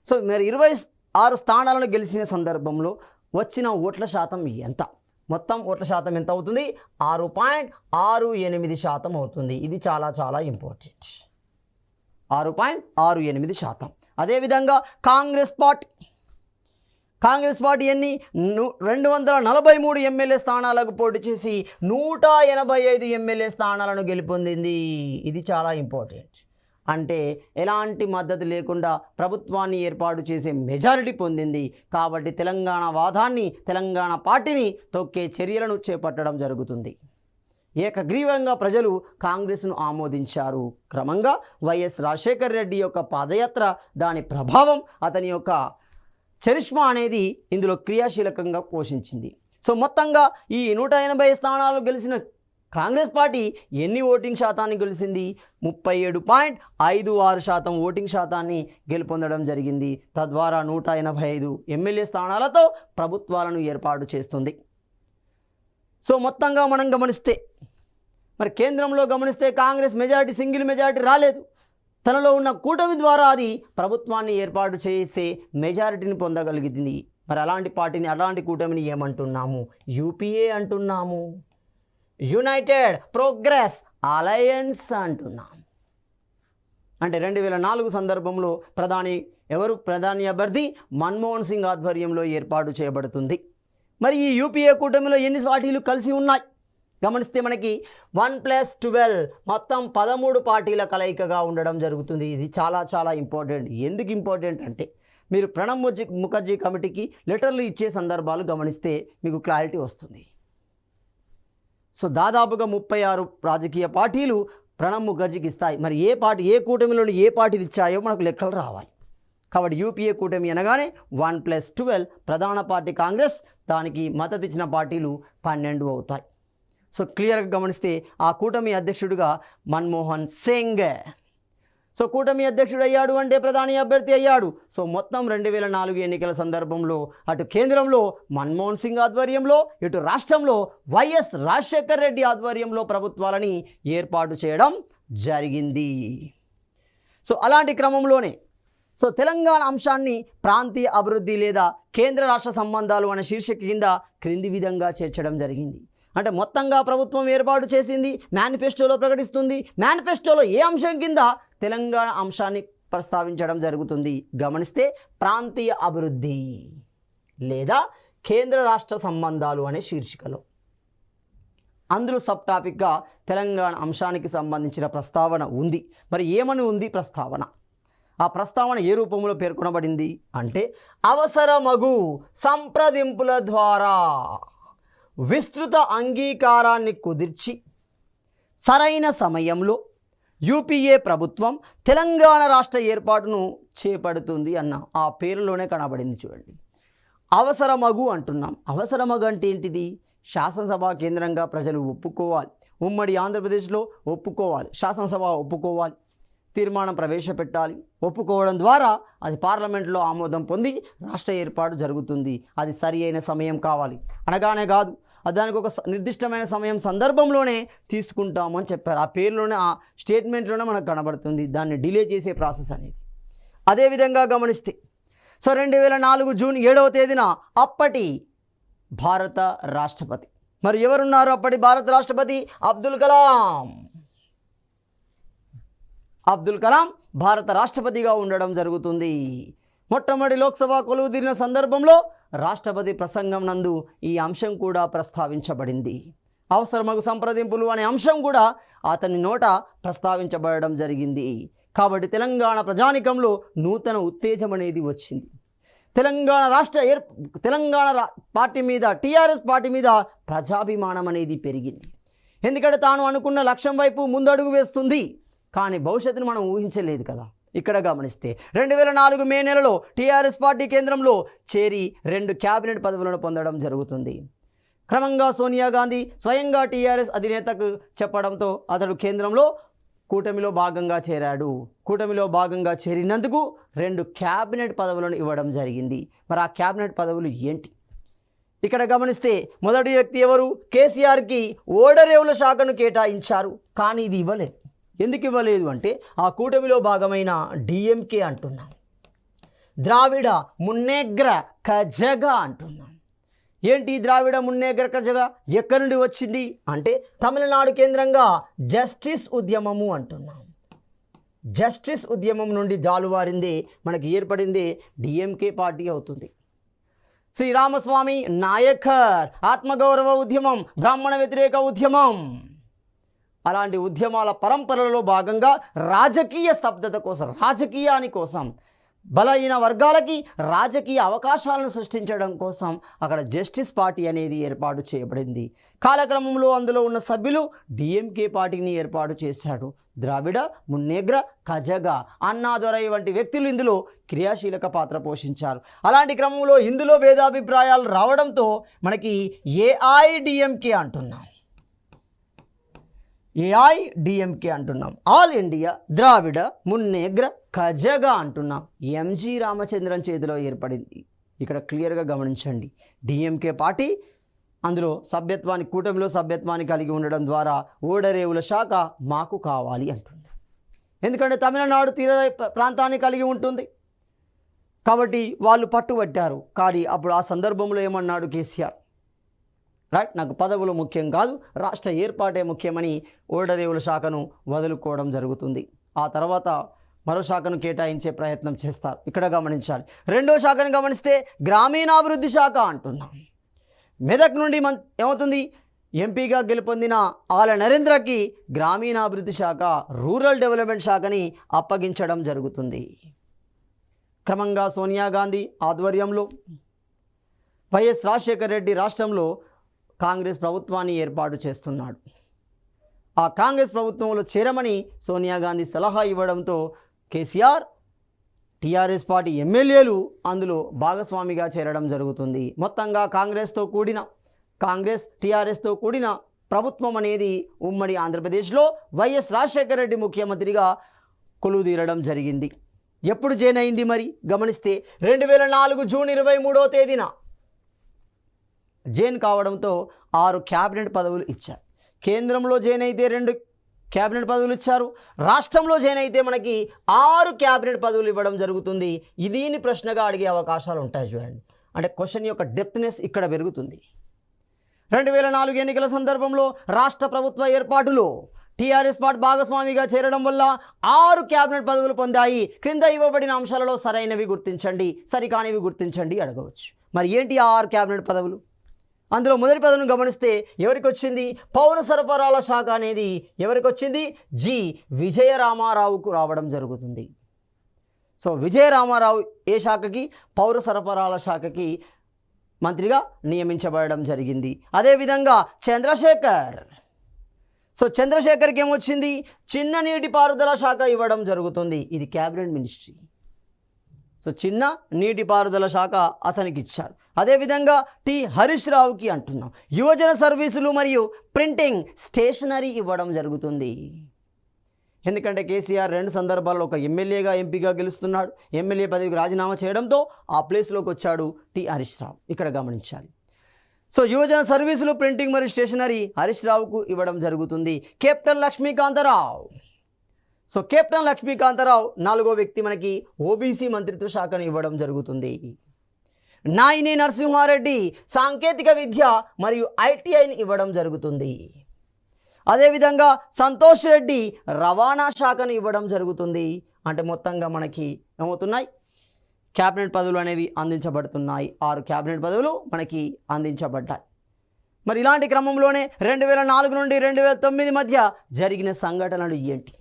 సో మరి 26 స్థానాలను గెలిచిన సందర్భంలో వచ్చిన ఓట్ల శాతం ఎంత? మొత్తం ఓట్ల శాతం ఎంత అవుతుంది? 6.68% అవుతుంది. ఇది చాలా చాలా ఇంపార్టెంట్. 6.68%. అదేవిధంగా కాంగ్రెస్ పార్టీ ఎన్ని? 243 ఎమ్మెల్యే స్థానాలకు పోటీ చేసి 185 ఎమ్మెల్యే స్థానాలను గెలుపొందింది. ఇది చాలా ఇంపార్టెంట్. అంటే ఎలాంటి మద్దతు లేకుండా ప్రభుత్వాన్ని ఏర్పాటు చేసే మెజారిటీ పొందింది. కాబట్టి తెలంగాణ వాదాన్ని, తెలంగాణ పార్టీని తొక్కే చర్యలను చేపట్టడం జరుగుతుంది. ఏకగ్రీవంగా ప్రజలు కాంగ్రెస్ను ఆమోదించారు. క్రమంగా వైఎస్ రాజశేఖర్ రెడ్డి యొక్క పాదయాత్ర, దాని ప్రభావం, అతని యొక్క చరిష్మా అనేది ఇందులో క్రియాశీలకంగా పోషించింది. సో మొత్తంగా ఈ 180 స్థానాలు గెలిచిన కాంగ్రెస్ పార్టీ ఎన్ని ఓటింగ్ శాతాన్ని గెలిచింది? 37.56% ఓటింగ్ శాతాన్ని గెలుపొందడం జరిగింది. తద్వారా 185 ఎమ్మెల్యే స్థానాలతో ప్రభుత్వాలను ఏర్పాటు చేస్తుంది. సో మొత్తంగా మనం గమనిస్తే, మరి కేంద్రంలో గమనిస్తే కాంగ్రెస్ మెజారిటీ, సింగిల్ మెజారిటీ రాలేదు. తనలో ఉన్న కూటమి ద్వారా అది ప్రభుత్వాన్ని ఏర్పాటు చేసే మెజారిటీని పొందగలిగింది. మరి అలాంటి పార్టీని, అలాంటి కూటమిని ఏమంటున్నాము? యూపీఏ అంటున్నాము. యునైటెడ్ ప్రోగ్రెస్ అలయన్స్ అంటున్నాం. అంటే 2004 సందర్భంలో ప్రధాని అభ్యర్థి మన్మోహన్ సింగ్ ఆధ్వర్యంలో ఏర్పాటు చేయబడుతుంది. మరి ఈ యూపీఏ కూటమిలో ఎన్ని పార్టీలు కలిసి ఉన్నాయి గమనిస్తే మనకి 1+12 మొత్తం 13 పార్టీల కలయికగా ఉండడం జరుగుతుంది. ఇది చాలా చాలా ఇంపార్టెంట్. ఎందుకు ఇంపార్టెంట్ అంటే, మీరు ప్రణబ్ ముఖర్జీ కమిటీకి లెటర్లు ఇచ్చే సందర్భాలు గమనిస్తే మీకు క్లారిటీ వస్తుంది. సో దాదాపుగా 36 రాజకీయ పార్టీలు ప్రణబ్ ముఖర్జీకి ఇస్తాయి. మరి ఏ కూటమిలోని ఏ పార్టీలు ఇచ్చాయో మనకు లెక్కలు రావాలి. కాబట్టి యూపీఏ కూటమి అనగానే 1+12 ప్రధాన పార్టీ కాంగ్రెస్, దానికి మద్దతు ఇచ్చిన పార్టీలు 12 అవుతాయి. సో క్లియర్గా గమనిస్తే ఆ కూటమి అధ్యక్షుడిగా మన్మోహన్ సింగ్. సో కూటమి అధ్యక్షుడు అయ్యాడు అంటే ప్రధాని అభ్యర్థి అయ్యాడు. సో మొత్తం 2004 ఎన్నికల సందర్భంలో అటు కేంద్రంలో మన్మోహన్ సింగ్ ఆధ్వర్యంలో, ఇటు రాష్ట్రంలో వైఎస్ రాజశేఖర్ రెడ్డి ఆధ్వర్యంలో ప్రభుత్వాలని ఏర్పాటు చేయడం జరిగింది. సో అలాంటి క్రమంలోనే సో తెలంగాణ అంశాన్ని ప్రాంతీయ అభివృద్ధి లేదా కేంద్ర రాష్ట్ర సంబంధాలు అనే శీర్షిక కింద క్రింది విధంగా చేర్చడం జరిగింది. అంటే మొత్తంగా ప్రభుత్వం ఏర్పాటు చేసింది, మేనిఫెస్టోలో ప్రకటిస్తుంది. మేనిఫెస్టోలో ఏ అంశం కింద తెలంగాణ అంశాన్ని ప్రస్తావించడం జరుగుతుంది గమనిస్తే ప్రాంతీయ అభివృద్ధి లేదా కేంద్ర రాష్ట్ర సంబంధాలు అనే శీర్షికలో. అందులో సబ్ టాపిక్గా తెలంగాణ అంశానికి సంబంధించిన ప్రస్తావన ఉంది. మరి ఏమని ఉంది ప్రస్తావన? ఆ ప్రస్తావన ఏ రూపంలో పేర్కొనబడింది అంటే అవసరమగు సంప్రదింపుల ద్వారా విస్తృత అంగీకారాన్ని కుదిర్చి సరైన సమయంలో యూపీఏ ప్రభుత్వం తెలంగాణ రాష్ట్ర ఏర్పాటును చేపడుతుంది అన్న ఆ పేరులోనే కనబడింది. చూడండి, అవసరమగు అంటున్నాం. అవసరమగు అంటే ఏంటిది? శాసనసభ కేంద్రంగా ప్రజలు ఒప్పుకోవాలి, ఉమ్మడి ఆంధ్రప్రదేశ్లో ఒప్పుకోవాలి, శాసనసభ ఒప్పుకోవాలి, తీర్మానం ప్రవేశపెట్టాలి. ఒప్పుకోవడం ద్వారా అది పార్లమెంట్లో ఆమోదం పొంది రాష్ట్ర ఏర్పాటు జరుగుతుంది. అది సరి అయిన సమయం కావాలి, అనగానే కాదు, దానికి ఒక నిర్దిష్టమైన సమయం సందర్భంలోనే తీసుకుంటామని చెప్పారు. ఆ పేరులోనే ఆ స్టేట్మెంట్లోనే మనకు కనబడుతుంది దాన్ని డిలే చేసే ప్రాసెస్ అనేది. అదేవిధంగా గమనిస్తే 2004 జూన్ 7వ తేదీన అప్పటి భారత రాష్ట్రపతి, మరి ఎవరున్నారు అప్పటి భారత రాష్ట్రపతి? అబ్దుల్ కలాం భారత రాష్ట్రపతిగా ఉండడం జరుగుతుంది. మొట్టమొదటి లోక్సభ కొలువు తీరిన సందర్భంలో రాష్ట్రపతి ప్రసంగం నందు ఈ అంశం కూడా ప్రస్తావించబడింది. అవసరమగు సంప్రదింపులు అనే అంశం కూడా అతని నోట ప్రస్తావించబడడం జరిగింది. కాబట్టి తెలంగాణ ప్రజానికంలో నూతన ఉత్తేజం అనేది వచ్చింది. తెలంగాణ పార్టీ మీద, టీఆర్ఎస్ పార్టీ మీద ప్రజాభిమానం అనేది పెరిగింది. ఎందుకంటే తాను అనుకున్న లక్ష్యం వైపు ముందడుగు వేస్తుంది. కానీ భవిష్యత్తును మనం ఊహించలేదు కదా. ఇక్కడ గమనిస్తే 2004 మే నెలలో టీఆర్ఎస్ పార్టీ కేంద్రంలో చేరి 2 క్యాబినెట్ పదవులను పొందడం జరుగుతుంది. క్రమంగా సోనియా గాంధీ స్వయంగా టీఆర్ఎస్ అధినేతకు చెప్పడంతో అతడు కేంద్రంలో కూటమిలో భాగంగా చేరాడు. కూటమిలో భాగంగా చేరినందుకు 2 క్యాబినెట్ పదవులను ఇవ్వడం జరిగింది. మరి ఆ క్యాబినెట్ పదవులు ఏంటి? ఇక్కడ గమనిస్తే మొదటి వ్యక్తి ఎవరు? కేసీఆర్కి ఓడరేవుల శాఖను కేటాయించారు. కానీ ఇది ఇవ్వలేదు. ఎందుకు ఇవ్వలేదు అంటే ఆ కూటమిలో భాగమైన డిఎంకే అంటున్నాం, ద్రావిడ మున్నేగ్ర కజగ అంటున్నాం. ఏంటి ద్రావిడ మున్నేగ్ర కజగ? ఎక్కడి నుండి వచ్చింది అంటే తమిళనాడు కేంద్రంగా జస్టిస్ ఉద్యమము అంటున్నాం. జస్టిస్ ఉద్యమం నుండి జాలువారింది మనకి ఏర్పడింది డిఎంకే పార్టీ అవుతుంది. శ్రీరామస్వామి నాయకర్ ఆత్మగౌరవ ఉద్యమం, బ్రాహ్మణ వ్యతిరేక ఉద్యమం, అలాంటి ఉద్యమాల పరంపరలో భాగంగా రాజకీయ స్తబ్దత కోసం, రాజకీయాని కోసం, బలహీన వర్గాలకి రాజకీయ అవకాశాలను సృష్టించడం కోసం అక్కడ జస్టిస్ పార్టీ అనేది ఏర్పాటు చేయబడింది. కాలక్రమంలో అందులో ఉన్న సభ్యులు డిఎంకే పార్టీని ఏర్పాటు చేశాడు. ద్రావిడ మున్నేగ్ర కజగ, అన్నాదొరై వంటి వ్యక్తులు ఇందులో క్రియాశీలక పాత్ర పోషించారు. అలాంటి క్రమంలో ఇందులో భేదాభిప్రాయాలు రావడంతో మనకి ఏఐడిఎంకే అంటున్నాం, ఏఐడిఎంకే అంటున్నాం, ఆల్ ఇండియా ద్రావిడ మున్నేగ్ర కజగ అంటున్నాం. ఎంజి రామచంద్రన్ చేతిలో ఏర్పడింది. ఇక్కడ క్లియర్గా గమనించండి, డిఎంకే పార్టీ అందులో సభ్యత్వాన్ని, కూటమిలో సభ్యత్వాన్ని కలిగి ఉండడం ద్వారా ఓడరేవుల శాఖ మాకు కావాలి అంటుంది. ఎందుకంటే తమిళనాడు తీర ప్రాంతాన్ని కలిగి ఉంటుంది కాబట్టి వాళ్ళు పట్టుబట్టారు. కానీ అప్పుడు ఆ సందర్భంలో ఏమన్నాడు కేసీఆర్? రైట్, నాకు పదవులు ముఖ్యం కాదు, రాష్ట్ర ఏర్పాటే ముఖ్యమని ఓడరేవుల శాఖను వదులుకోవడం జరుగుతుంది. ఆ తర్వాత మరో శాఖను కేటాయించే ప్రయత్నం చేస్తారు. ఇక్కడ గమనించాలి. రెండో శాఖను గమనిస్తే గ్రామీణాభివృద్ధి శాఖ అంటున్నాం. మెదక్ నుండి ఏమవుతుంది? ఎంపీగా గెలుపొందిన ఆల నరేంద్రకి గ్రామీణాభివృద్ధి శాఖ, రూరల్ డెవలప్మెంట్ శాఖని అప్పగించడం జరుగుతుంది. క్రమంగా సోనియా గాంధీ ఆధ్వర్యంలో వైఎస్ రాజశేఖర రెడ్డి రాష్ట్రంలో కాంగ్రెస్ ప్రభుత్వాన్ని ఏర్పాటు చేస్తున్నాడు. ఆ కాంగ్రెస్ ప్రభుత్వంలో చేరమని సోనియా గాంధీ సలహా ఇవ్వడంతో కేసీఆర్, టీఆర్ఎస్ పార్టీ ఎమ్మెల్యేలు అందులో భాగస్వామిగా చేరడం జరుగుతుంది. మొత్తంగా కాంగ్రెస్ టీఆర్ఎస్తో కూడిన ప్రభుత్వం అనేది ఉమ్మడి ఆంధ్రప్రదేశ్లో వైఎస్ రాజశేఖర రెడ్డి ముఖ్యమంత్రిగా కొలువుదీరడం జరిగింది. ఎప్పుడు జాయిన్ అయింది మరి గమనిస్తే 2004 జూన్ 23వ తేదీన జాయిన్ కావడంతో 6 క్యాబినెట్ పదవులు ఇచ్చారు. కేంద్రంలో జాయిన్ అయితే 2 క్యాబినెట్ పదవులు ఇచ్చారు. రాష్ట్రంలో జాయిన్ అయితే మనకి 6 క్యాబినెట్ పదవులు ఇవ్వడం జరుగుతుంది. దీన్ని ప్రశ్నగా అడిగే అవకాశాలు ఉంటాయి చూడండి. అంటే క్వశ్చన్ యొక్క డెప్త్నెస్ ఇక్కడ పెరుగుతుంది. 2004 ఎన్నికల సందర్భంలో రాష్ట్ర ప్రభుత్వ ఏర్పాటులో టీఆర్ఎస్ పార్టీ భాగస్వామిగా చేరడం వల్ల 6 క్యాబినెట్ పదవులు పొందాయి. క్రింద ఇవ్వబడిన అంశాలలో సరైనవి గుర్తించండి, సరికానివి గుర్తించండి అడగవచ్చు. మరి ఏంటి ఆ 6 క్యాబినెట్ పదవులు? అందులో మొదటి పదవిని గమనిస్తే ఎవరికి వచ్చింది? పౌర సరఫరాల శాఖ అనేది ఎవరికి వచ్చింది? జి విజయరామారావుకు రావడం జరుగుతుంది. సో విజయరామారావు ఏ శాఖకి? పౌర సరఫరాల శాఖకి మంత్రిగా నియమించబడడం జరిగింది. అదేవిధంగా చంద్రశేఖర్, సో చంద్రశేఖర్కి ఏమొచ్చింది? చిన్న నీటిపారుదల శాఖ ఇవ్వడం జరుగుతుంది. ఇది క్యాబినెట్ మినిస్ట్రీ. సో చిన్న నీటిపారుదల శాఖ అతనికి ఇచ్చారు. అదేవిధంగా టి హరీష్ రావుకి అంటున్నాం యువజన సర్వీసులు మరియు ప్రింటింగ్ స్టేషనరీ ఇవ్వడం జరుగుతుంది. ఎందుకంటే కేసీఆర్ 2 సందర్భాల్లో ఒక ఎమ్మెల్యేగా ఎంపీగా గెలుస్తున్నాడు. ఎమ్మెల్యే పదవికి రాజీనామా చేయడంతో ఆ ప్లేస్లోకి వచ్చాడు టి హరీష్ రావు. ఇక్కడ గమనించాలి. సో యువజన సర్వీసులు, ప్రింటింగ్ మరియు స్టేషనరీ హరీష్ రావుకు ఇవ్వడం జరుగుతుంది. Captain Lakshmikantha Rao, so captain Lakshmikantha Rao 4వ వ్యక్తి మనకి ఓబీసీ మంత్రిత్వ శాఖను ఇవ్వడం జరుగుతుంది. నాయిని నరసింహారెడ్డి సాంకేతిక విద్య మరియు ఐటీఐని ఇవ్వడం జరుగుతుంది. అదేవిధంగా సంతోష్ రెడ్డి రవాణా శాఖను ఇవ్వడం జరుగుతుంది. అంటే మొత్తంగా మనకి ఏమవుతున్నాయి? క్యాబినెట్ పదవులు అనేవి అందించబడుతున్నాయి. 6 క్యాబినెట్ పదవులు మనకి అందించబడ్డాయి. మరి ఇలాంటి క్రమంలోనే 2004 నుండి 2009 మధ్య జరిగిన సంఘటనలు ఏంటి?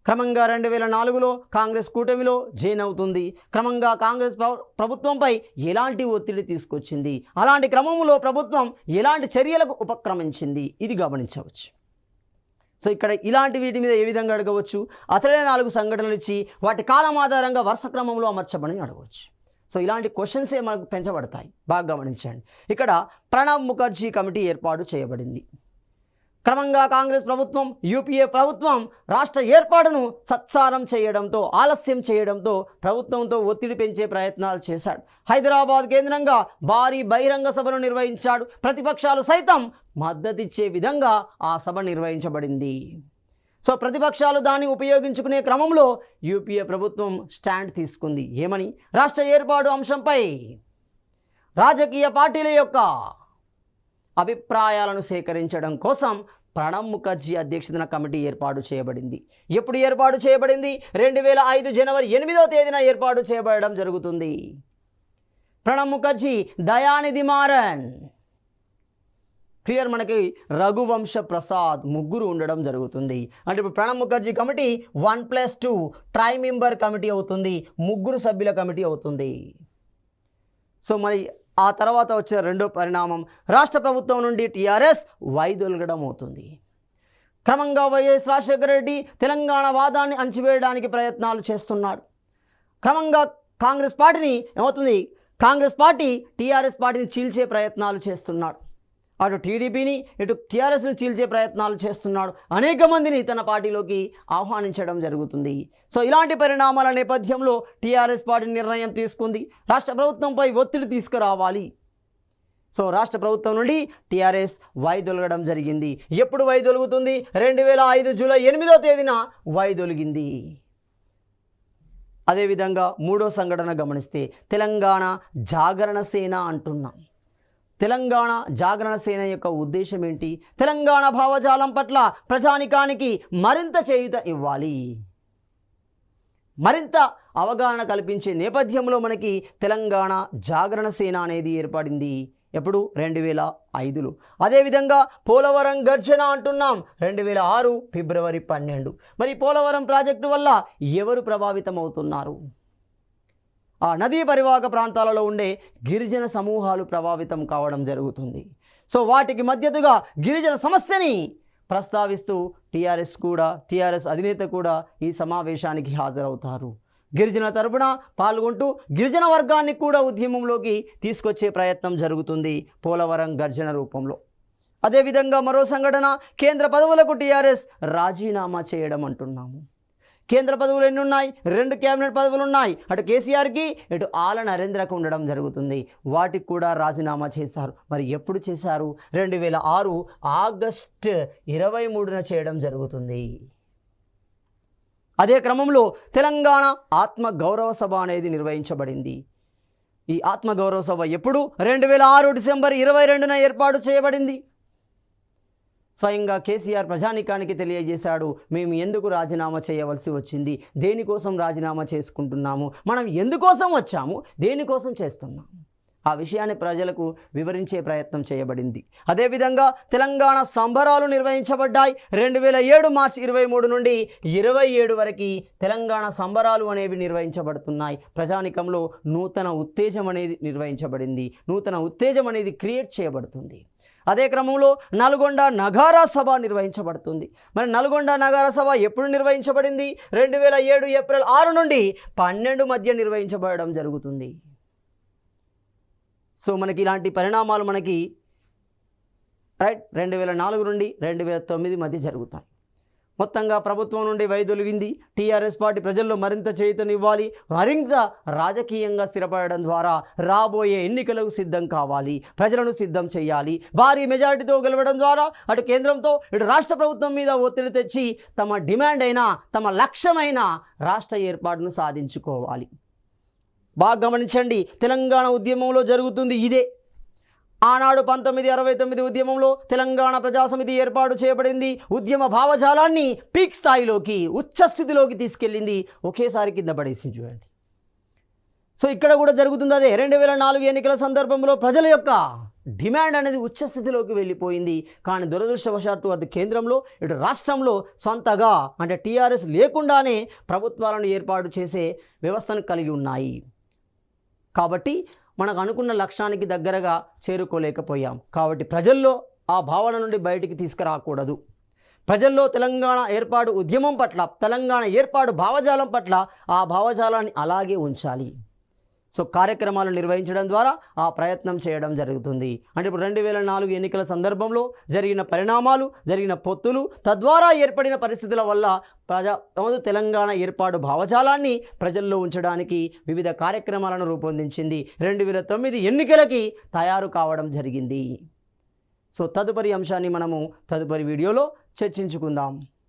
క్రమంగా 2004లో కాంగ్రెస్ కూటమిలో జాయిన్ అవుతుంది. క్రమంగా కాంగ్రెస్ ప్రభుత్వంపై ఎలాంటి ఒత్తిడి తీసుకొచ్చింది, అలాంటి క్రమంలో ప్రభుత్వం ఎలాంటి చర్యలకు ఉపక్రమించింది, ఇది గమనించవచ్చు. సో ఇక్కడ ఇలాంటి వీటి మీద ఏ విధంగా అడగవచ్చు? అతడే 4 సంఘటనలు ఇచ్చి వాటి కాలం ఆధారంగా వరుస క్రమంలో అమర్చమని అడగవచ్చు. సో ఇలాంటి క్వశ్చన్సే మనకు పెంచబడతాయి. బాగా గమనించండి. ఇక్కడ ప్రణబ్ ముఖర్జీ కమిటీ ఏర్పాటు చేయబడింది. క్రమంగా కాంగ్రెస్ ప్రభుత్వం, యూపీఏ ప్రభుత్వం రాష్ట్ర ఏర్పాటును సత్సారం చేయడంతో, ఆలస్యం చేయడంతో ప్రభుత్వంతో ఒత్తిడి పెంచే ప్రయత్నాలు చేశాడు. హైదరాబాద్ కేంద్రంగా భారీ బహిరంగ సభను నిర్వహించాడు. ప్రతిపక్షాలు సైతం మద్దతిచ్చే విధంగా ఆ సభ నిర్వహించబడింది. సో ప్రతిపక్షాలు దాన్ని ఉపయోగించుకునే క్రమంలో యూపీఏ ప్రభుత్వం స్టాండ్ తీసుకుంది. ఏమని? రాష్ట్ర ఏర్పాటు అంశంపై రాజకీయ పార్టీల యొక్క అభిప్రాయాలను సేకరించడం కోసం ప్రణబ్ ముఖర్జీ అధ్యక్షతన కమిటీ ఏర్పాటు చేయబడింది. ఎప్పుడు ఏర్పాటు చేయబడింది? 2005 జనవరి 8వ తేదీన ఏర్పాటు చేయబడడం జరుగుతుంది. ప్రణబ్ ముఖర్జీ, దయానిధి మారన్, క్లియర్, మనకి రఘువంశ ప్రసాద్ ముగ్గురు ఉండడం జరుగుతుంది. అంటే ఇప్పుడు Pranab Mukherjee committee 1+2 tri member committee అవుతుంది. 3 సభ్యుల కమిటీ అవుతుంది. సో మరి ఆ తర్వాత వచ్చిన రెండో పరిణామం రాష్ట్ర ప్రభుత్వం నుండి టీఆర్ఎస్ వైదొలగడం అవుతుంది. క్రమంగా వైఎస్ రాజశేఖర రెడ్డి తెలంగాణ వాదాన్ని అణచివేయడానికి ప్రయత్నాలు చేస్తున్నాడు. క్రమంగా కాంగ్రెస్ పార్టీని ఏమవుతుంది? కాంగ్రెస్ పార్టీ టీఆర్ఎస్ పార్టీని చీల్చే ప్రయత్నాలు చేస్తున్నాడు. అటు టీడీపీని, ఇటు టీఆర్ఎస్ని చీల్చే ప్రయత్నాలు చేస్తున్నాడు. అనేక మందిని తన పార్టీలోకి ఆహ్వానించడం జరుగుతుంది. సో ఇలాంటి పరిణామాల నేపథ్యంలో టీఆర్ఎస్ పార్టీ నిర్ణయం తీసుకుంది, రాష్ట్ర ప్రభుత్వంపై ఒత్తిడి తీసుకురావాలి. సో రాష్ట్ర ప్రభుత్వం నుండి టీఆర్ఎస్ వైదొలగడం జరిగింది. ఎప్పుడు వైదొలుగుతుంది? 2005 జూలై 8వ తేదీన వైదొలిగింది. అదేవిధంగా 3వ సంఘటన గమనిస్తే తెలంగాణ జాగరణ సేన అంటున్నాం. తెలంగాణ జాగరణ సేన యొక్క ఉద్దేశం ఏంటి? తెలంగాణ భావజాలం పట్ల ప్రజానికానికి మరింత చేయూత ఇవ్వాలి, మరింత అవగాహన కల్పించే నేపథ్యంలో మనకి తెలంగాణ జాగరణ సేన అనేది ఏర్పడింది. ఎప్పుడు? 2005లో. అదేవిధంగా పోలవరం గర్జన అంటున్నాం 2006 ఫిబ్రవరి 12. మరి పోలవరం ప్రాజెక్టు వల్ల ఎవరు ప్రభావితం అవుతున్నారు? ఆ నదీ పరివాహక ప్రాంతాలలో ఉండే గిరిజన సమూహాలు ప్రభావితం కావడం జరుగుతుంది. సో వాటికి మద్దతుగా గిరిజన సమస్యని ప్రస్తావిస్తూ టీఆర్ఎస్ అధినేత కూడా ఈ సమావేశానికి హాజరవుతారు. గిరిజన తరపున పాల్గొంటూ గిరిజన వర్గాన్ని కూడా ఉద్యమంలోకి తీసుకొచ్చే ప్రయత్నం జరుగుతుంది పోలవరం గర్జన రూపంలో. అదేవిధంగా మరో సంఘటన కేంద్ర పదవులకు టీఆర్ఎస్ రాజీనామా చేయడం అంటున్నాము. కేంద్ర పదవులు ఎన్ని ఉన్నాయి? 2 క్యాబినెట్ పదవులు ఉన్నాయి. అటు కేసీఆర్కి ఇటు ఆల నరేంద్రకు ఉండడం జరుగుతుంది. వాటికి కూడా రాజీనామా చేశారు. మరి ఎప్పుడు చేశారు? 2006 ఆగస్టు 23న చేయడం జరుగుతుంది. అదే క్రమంలో తెలంగాణ ఆత్మగౌరవ సభ అనేది నిర్వహించబడింది. ఈ ఆత్మగౌరవ సభ ఎప్పుడు? 2006 డిసెంబర్ 22న ఏర్పాటు చేయబడింది. స్వయంగా కేసీఆర్ ప్రజానీకానికి తెలియజేశాడు, మేము ఎందుకు రాజీనామా చేయవలసి వచ్చింది, దేనికోసం రాజీనామా చేసుకుంటున్నాము, మనం ఎందుకోసం వచ్చాము, దేనికోసం చేస్తున్నాము, ఆ విషయాన్ని ప్రజలకు వివరించే ప్రయత్నం చేయబడింది. అదేవిధంగా తెలంగాణ సంబరాలు నిర్వహించబడ్డాయి. 2007 మార్చి 23 నుండి 27 వరకు తెలంగాణ సంబరాలు అనేవి నిర్వహించబడుతున్నాయి. ప్రజానికంలో నూతన ఉత్తేజం అనేది నిర్వహించబడింది. నూతన ఉత్తేజం అనేది క్రియేట్ చేయబడుతుంది. అదే క్రమంలో నల్గొండ నగారా సభ నిర్వహించబడుతుంది. మరి నల్గొండ నగారా సభ ఎప్పుడు నిర్వహించబడింది? 2007 ఏప్రిల్ 6 నుండి 12 మధ్య నిర్వహించబడడం జరుగుతుంది. సో మనకి ఇలాంటి పరిణామాలు మనకి 2004 నుండి 2009 మధ్య జరుగుతాయి. మొత్తంగా ప్రభుత్వం నుండి వైదొలిగింది. టీఆర్ఎస్ పార్టీ ప్రజల్లో మరింత చైతన్యమివ్వాలి, మరింత రాజకీయంగా స్థిరపడడం ద్వారా రాబోయే ఎన్నికలకు సిద్ధం కావాలి, ప్రజలను సిద్ధం చేయాలి. భారీ మెజారిటీతో గెలవడం ద్వారా అటు కేంద్రంతో ఇటు రాష్ట్ర ప్రభుత్వం మీద ఒత్తిడి తెచ్చి తమ డిమాండ్ అయినా తమ లక్ష్యమైన రాష్ట్ర ఏర్పాటును సాధించుకోవాలి. బాగా గమనించండి, తెలంగాణ ఉద్యమంలో జరుగుతుంది ఇదే. ఆనాడు 1969 ఉద్యమంలో తెలంగాణ ప్రజాసమితి ఏర్పాటు చేయబడింది. ఉద్యమ భావజాలాన్ని పీక్ స్థాయిలోకి, ఉచ్చస్థితిలోకి తీసుకెళ్ళింది, ఒకేసారి కింద పడేసింది. చూడండి. సో ఇక్కడ కూడా జరుగుతుంది అదే. 2004 ఎన్నికల సందర్భంలో ప్రజల యొక్క డిమాండ్ అనేది ఉచ్చస్థితిలోకి వెళ్ళిపోయింది. కానీ దురదృష్టవశాత్తు అది కేంద్రంలో ఇటు రాష్ట్రంలో సొంతగా అంటే టీఆర్ఎస్ లేకుండానే ప్రభుత్వాలను ఏర్పాటు చేసే వ్యవస్థను కలిగి ఉన్నాయి. కాబట్టి మనకు అనుకున్న లక్ష్యానికి దగ్గరగా చేరుకోలేకపోయాం. కాబట్టి ప్రజల్లో ఆ భావన నుండి బయటికి తీసుకురాకూడదు. ప్రజల్లో తెలంగాణ ఏర్పాటు ఉద్యమం పట్ల, తెలంగాణ ఏర్పాటు భావజాలం పట్ల ఆ భావజాలాన్ని అలాగే ఉంచాలి. సో కార్యక్రమాలు నిర్వహించడం ద్వారా ఆ ప్రయత్నం చేయడం జరుగుతుంది. అంటే ఇప్పుడు 2004 ఎన్నికల సందర్భంలో జరిగిన పరిణామాలు, జరిగిన పొత్తులు, తద్వారా ఏర్పడిన పరిస్థితుల వల్ల తెలంగాణ ఏర్పాటు భావజాలాన్ని ప్రజల్లో ఉంచడానికి వివిధ కార్యక్రమాలను రూపొందించింది. 2009 ఎన్నికలకి తయారు కావడం జరిగింది. సో తదుపరి అంశాన్ని మనము తదుపరి వీడియోలో చర్చించుకుందాం.